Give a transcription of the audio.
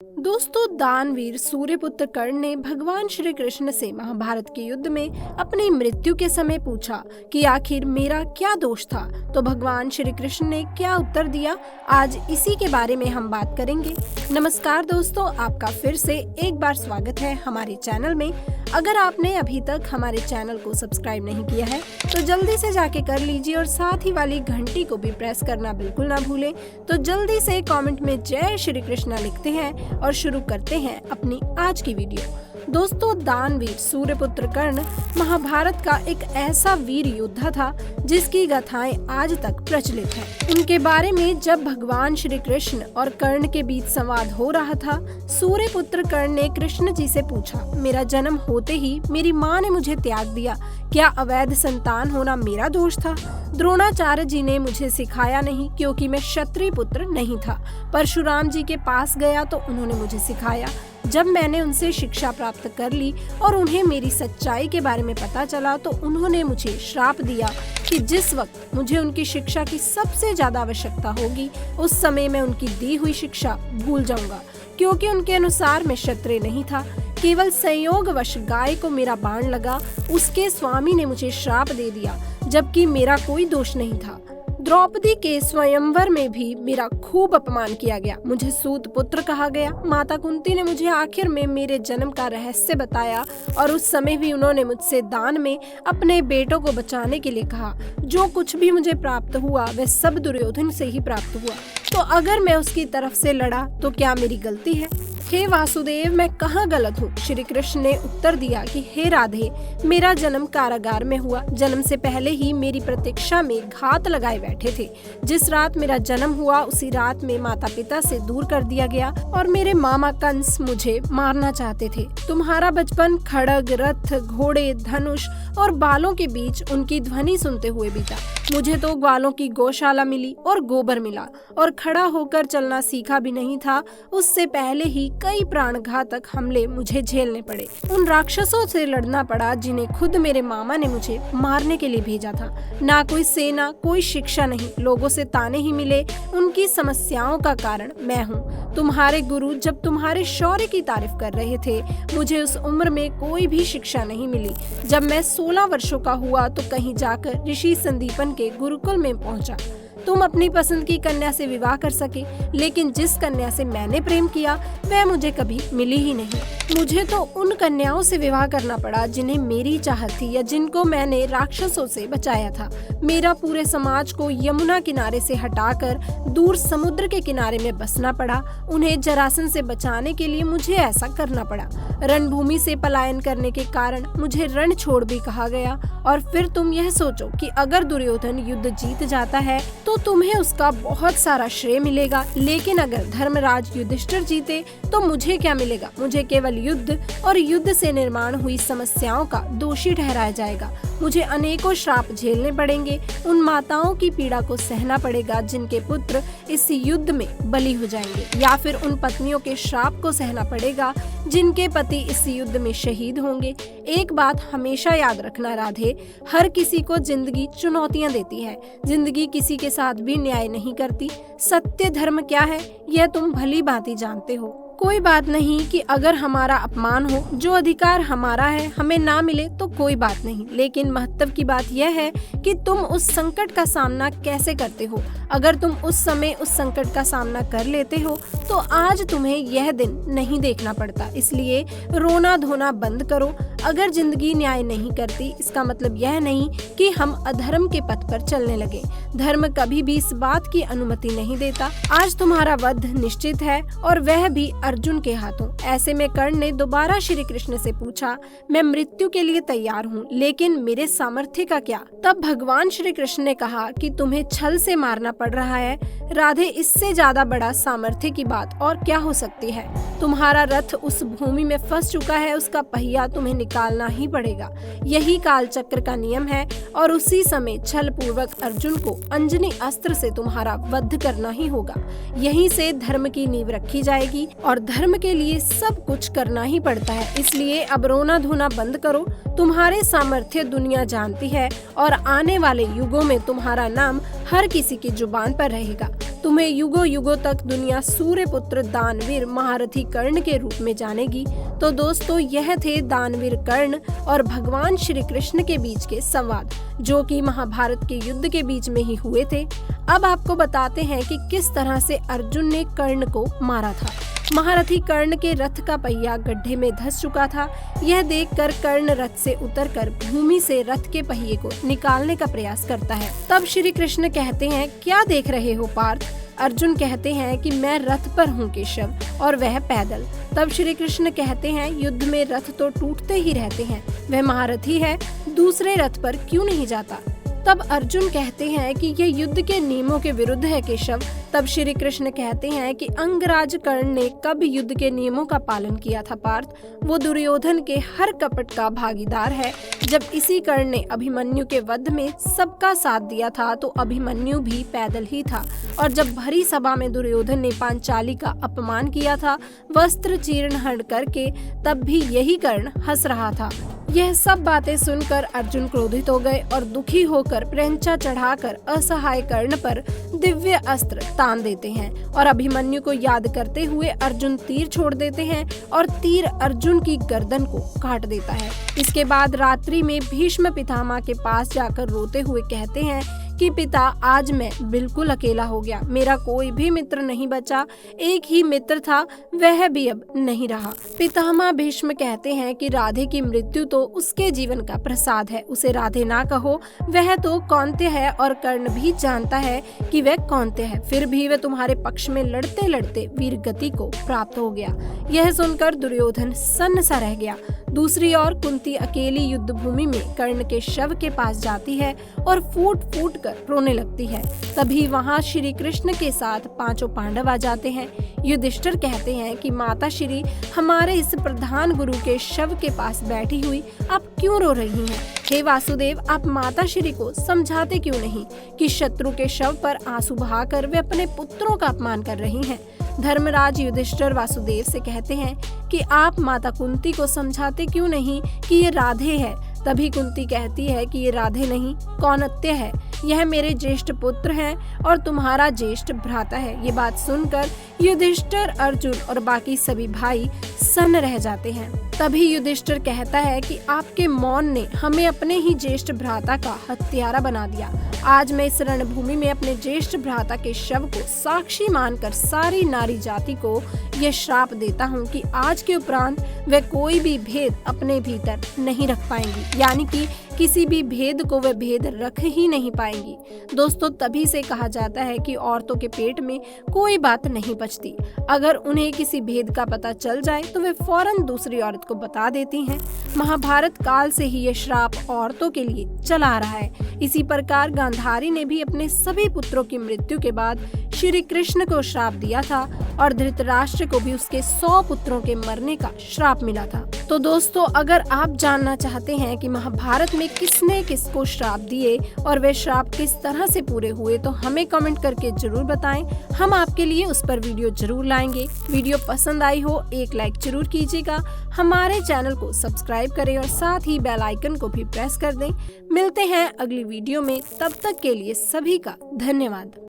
दोस्तों, दानवीर सूर्यपुत्र कर्ण ने भगवान श्री कृष्ण से महाभारत के युद्ध में अपनी मृत्यु के समय पूछा कि आखिर मेरा क्या दोष था। तो भगवान श्री कृष्ण ने क्या उत्तर दिया, आज इसी के बारे में हम बात करेंगे। नमस्कार दोस्तों, आपका फिर से एक बार स्वागत है हमारे चैनल में। अगर आपने अभी तक हमारे चैनल को सब्सक्राइब नहीं किया है तो जल्दी से जाके कर लीजिए और साथ ही वाली घंटी को भी प्रेस करना बिल्कुल ना भूलें। तो जल्दी से कमेंट में जय श्री कृष्णा लिखते हैं और शुरू करते हैं अपनी आज की वीडियो। दोस्तों, दानवीर सूर्यपुत्र कर्ण महाभारत का एक ऐसा वीर योद्धा था जिसकी गाथाएं आज तक प्रचलित हैं। उनके बारे में जब भगवान श्री कृष्ण और कर्ण के बीच संवाद हो रहा था, सूर्यपुत्र कर्ण ने कृष्ण जी से पूछा, मेरा जन्म होते ही मेरी माँ ने मुझे त्याग दिया, क्या अवैध संतान होना मेरा दोष था? द्रोणाचार्य जी ने मुझे सिखाया नहीं क्योंकि मैं क्षत्रिय पुत्र नहीं था। परशुराम जी के पास गया तो उन्होंने मुझे सिखाया। जब मैंने उनसे शिक्षा प्राप्त कर ली और उन्हें मेरी सच्चाई के बारे में पता चला तो उन्होंने मुझे श्राप दिया कि जिस वक्त मुझे उनकी शिक्षा की सबसे ज्यादा आवश्यकता होगी उस समय मैं उनकी दी हुई शिक्षा भूल जाऊंगा, क्योंकि उनके अनुसार मैं क्षत्रिय नहीं था। केवल संयोगवश गाय को मेरा बाण लगा, उसके स्वामी ने मुझे श्राप दे दिया, जबकि मेरा कोई दोष नहीं था। द्रौपदी के स्वयंवर में भी मेरा खूब अपमान किया गया, मुझे सूत पुत्र कहा गया। माता कुंती ने मुझे आखिर में मेरे जन्म का रहस्य बताया और उस समय भी उन्होंने मुझसे दान में अपने बेटों को बचाने के लिए कहा। जो कुछ भी मुझे प्राप्त हुआ वह सब दुर्योधन से ही प्राप्त हुआ, तो अगर मैं उसकी तरफ से लड़ा तो क्या मेरी गलती है? हे वासुदेव, मैं कहाँ गलत हूँ? श्री कृष्ण ने उत्तर दिया कि हे राधे, मेरा जन्म कारागार में हुआ। जन्म से पहले ही मेरी प्रतीक्षा में घात लगाए बैठे थे। जिस रात मेरा जन्म हुआ उसी रात में माता पिता से दूर कर दिया गया और मेरे मामा कंस मुझे मारना चाहते थे। तुम्हारा बचपन खड़ग, रथ, घोड़े, धनुष और बालों के बीच उनकी ध्वनि सुनते हुए बीता। मुझे तो ग्वालों की गौशाला मिली और गोबर मिला और खड़ा होकर चलना सीखा भी नहीं था। उससे पहले ही कई प्राणघातक हमले मुझे झेलने पड़े। उन राक्षसों से लड़ना पड़ा जिन्हें खुद मेरे मामा ने मुझे मारने के लिए भेजा था। ना कोई सेना, कोई शिक्षा नहीं, लोगों से ताने ही मिले। उनकी समस्याओं का कारण मैं हूँ। तुम्हारे गुरु जब तुम्हारे शौर्य की तारीफ कर रहे थे, मुझे उस उम्र में कोई भी शिक्षा नहीं मिली। जब मैं 16 वर्षों का हुआ तो कहीं जाकर ऋषि संदीपन के गुरुकुल में पहुंचा। तुम अपनी पसंद की कन्या से विवाह कर सके, लेकिन जिस कन्या से मैंने प्रेम किया वह मुझे कभी मिली ही नहीं। मुझे तो उन कन्याओं से विवाह करना पड़ा जिन्हें मेरी चाहत थी या जिनको मैंने राक्षसों से बचाया था। मेरा पूरे समाज को यमुना किनारे से हटाकर दूर समुद्र के किनारे में बसना पड़ा। उन्हें जरासन से बचाने के लिए मुझे ऐसा करना पड़ा। रणभूमि से पलायन करने के कारण मुझे रण छोड़ भी कहा गया। और फिर तुम यह सोचो कि अगर दुर्योधन युद्ध जीत जाता है तो तुम्हें उसका बहुत सारा श्रेय मिलेगा, लेकिन अगर धर्मराज युधिष्ठिर जीते तो मुझे क्या मिलेगा? मुझे केवल युद्ध और युद्ध से निर्माण हुई समस्याओं का दोषी ठहराया जाएगा। मुझे अनेकों श्राप झेलने पड़ेंगे। उन माताओं की पीड़ा को सहना पड़ेगा जिनके पुत्र इस युद्ध में बलि हो जाएंगे, या फिर उन पत्नियों के श्राप को सहना पड़ेगा जिनके पति इस युद्ध में शहीद होंगे। एक बात हमेशा याद रखना राधे, हर किसी को जिंदगी चुनौतियां देती है। जिंदगी किसी के साथ भी न्याय नहीं करती। सत्य धर्म क्या है यह तुम भली भांति जानते हो। कोई बात नहीं कि अगर हमारा अपमान हो, जो अधिकार हमारा है हमें ना मिले तो कोई बात नहीं, लेकिन महत्व की बात यह है कि तुम उस संकट का सामना कैसे करते हो। अगर तुम उस समय उस संकट का सामना कर लेते हो तो आज तुम्हें यह दिन नहीं देखना पड़ता। इसलिए रोना धोना बंद करो। अगर जिंदगी न्याय नहीं करती इसका मतलब यह नहीं कि हम अधर्म के पथ पर चलने लगे। धर्म कभी भी इस बात की अनुमति नहीं देता। आज तुम्हारा वध निश्चित है और वह भी अर्जुन के हाथों। ऐसे में कर्ण ने दोबारा श्री कृष्ण से पूछा, मैं मृत्यु के लिए तैयार हूँ, लेकिन मेरे सामर्थ्य का क्या? तब भगवान श्री कृष्ण ने कहा कि तुम्हें छल से मारना पड़ रहा है। राधे, इससे ज्यादा बड़ा सामर्थ्य की बात और क्या हो सकती है? तुम्हारा रथ उस भूमि में फंस चुका है, उसका पहिया तुम्हें निकालना ही पड़ेगा। यही काल चक्र का नियम है और उसी समय छल पूर्वक अर्जुन को अंजनी अस्त्र से तुम्हारा वध करना ही होगा। यहीं से धर्म की नींव रखी जाएगी और धर्म के लिए सब कुछ करना ही पड़ता है। इसलिए अब रोना धोना बंद करो। तुम्हारे सामर्थ्य दुनिया जानती है और आने वाले युगों में तुम्हारा नाम हर किसी की जुबान जुबान पर रहेगा। तुम्हें युगों युगों तक दुनिया सूर्यपुत्र दानवीर महारथी कर्ण के रूप में जानेगी। तो दोस्तों, यह थे दानवीर कर्ण और भगवान श्री कृष्ण के बीच के संवाद, जो कि महाभारत के युद्ध के बीच में ही हुए थे। अब आपको बताते हैं कि किस तरह से अर्जुन ने कर्ण को मारा था। महारथी कर्ण के रथ का पहिया गड्ढे में धंस चुका था। यह देखकर कर्ण रथ से उतरकर भूमि से रथ के पहिए को निकालने का प्रयास करता है। तब श्री कृष्ण कहते हैं, क्या देख रहे हो पार्थ? अर्जुन कहते हैं कि मैं रथ पर हूँ केशव, और वह पैदल। तब श्री कृष्ण कहते हैं, युद्ध में रथ तो टूटते ही रहते हैं, वह महारथी है, दूसरे रथ पर क्यों नहीं जाता? तब अर्जुन कहते हैं कि यह युद्ध के नियमों के विरुद्ध है केशव। तब श्री कृष्ण कहते हैं कि अंगराज कर्ण ने कब युद्ध के नियमों का पालन किया था पार्थ? वो दुर्योधन के हर कपट का भागीदार है। जब इसी कर्ण ने अभिमन्यु के वध में सबका साथ दिया था तो अभिमन्यु भी पैदल ही था, और जब भरी सभा में दुर्योधन ने पांचाली का अपमान किया था वस्त्र चीर्ण हरण करके, तब भी यही कर्ण हंस रहा था। यह सब बातें सुनकर अर्जुन क्रोधित हो गए और दुखी होकर प्रेंचा चढ़ाकर असहाय कर्ण पर दिव्य अस्त्र तान देते हैं, और अभिमन्यु को याद करते हुए अर्जुन तीर छोड़ देते हैं और तीर अर्जुन की गर्दन को काट देता है। इसके बाद रात्रि में भीष्म पितामह के पास जाकर रोते हुए कहते हैं कि पिता, आज मैं बिल्कुल अकेला हो गया, मेरा कोई भी मित्र नहीं बचा, एक ही मित्र था, वह भी अब नहीं रहा। पितामह भीष्म कहते हैं कि राधे की मृत्यु तो उसके जीवन का प्रसाद है, उसे राधे ना कहो, वह तो कौन्तेय है, और कर्ण भी जानता है कि वह कौन्तेय है, फिर भी वह तुम्हारे पक्ष में लड़ते लड़ते वीर गति को प्राप्त हो गया। यह सुनकर दुर्योधन सन्न सा रह गया। दूसरी ओर कुंती अकेली युद्ध भूमि में कर्ण के शव के पास जाती है और फूट फूट कर रोने लगती है। तभी वहां श्री कृष्ण के साथ पांचों पांडव आ जाते हैं। युधिष्ठिर कहते हैं कि माता श्री, हमारे इस प्रधान गुरु के शव के पास बैठी हुई आप क्यों रो रही हैं? हे वासुदेव, आप माता श्री को समझाते क्यों नहीं कि शत्रु के शव पर आंसू बहाकर वे अपने पुत्रों का अपमान कर रही हैं? धर्मराज युधिष्ठिर वासुदेव से कहते हैं कि आप माता कुंती को समझाते क्यों नहीं कि ये राधे है? तभी कुंती कहती है कि ये राधे नहीं, कौन्तेय है, यह मेरे ज्येष्ठ पुत्र हैं और तुम्हारा ज्येष्ठ भ्राता है। ये बात सुनकर युधिष्ठिर, अर्जुन और बाकी सभी भाई सन्न रह जाते हैं। तभी युधिष्ठिर कहता है कि आपके मौन ने हमें अपने ही ज्येष्ठ भ्राता का हत्यारा बना दिया। आज मैं इस रणभूमि में अपने ज्येष्ठ भ्राता के शव को साक्षी मानकर सारी नारी जाति को यह श्राप देता हूँ कि आज के उपरांत वे कोई भी भेद अपने भीतर नहीं रख पाएंगी, यानी कि किसी भी भेद को वे भेद रख ही नहीं पाएंगी। दोस्तों, तभी से कहा जाता है कि औरतों के पेट में कोई बात नहीं पचती। अगर उन्हें किसी भेद का पता चल जाए तो वे फौरन दूसरी औरत को बता देती हैं। महाभारत काल से ही यह श्राप औरतों के लिए चला आ रहा है। इसी प्रकार गांधारी ने भी अपने सभी पुत्रों की मृत्यु के बाद श्री कृष्ण को श्राप दिया था, और धृतराष्ट्र को भी उसके 100 पुत्रों के मरने का श्राप मिला था। तो दोस्तों, अगर आप जानना चाहते हैं कि महाभारत में किसने किसको श्राप दिए और वे श्राप किस तरह से पूरे हुए, तो हमें कमेंट करके जरूर बताएं। हम आपके लिए उस पर वीडियो जरूर लाएंगे। वीडियो पसंद आई हो एक लाइक जरूर कीजिएगा, हमारे चैनल को सब्सक्राइब करें और साथ ही बेल आइकन को भी प्रेस कर दें। मिलते हैं अगली वीडियो में, तब तक के लिए सभी का धन्यवाद।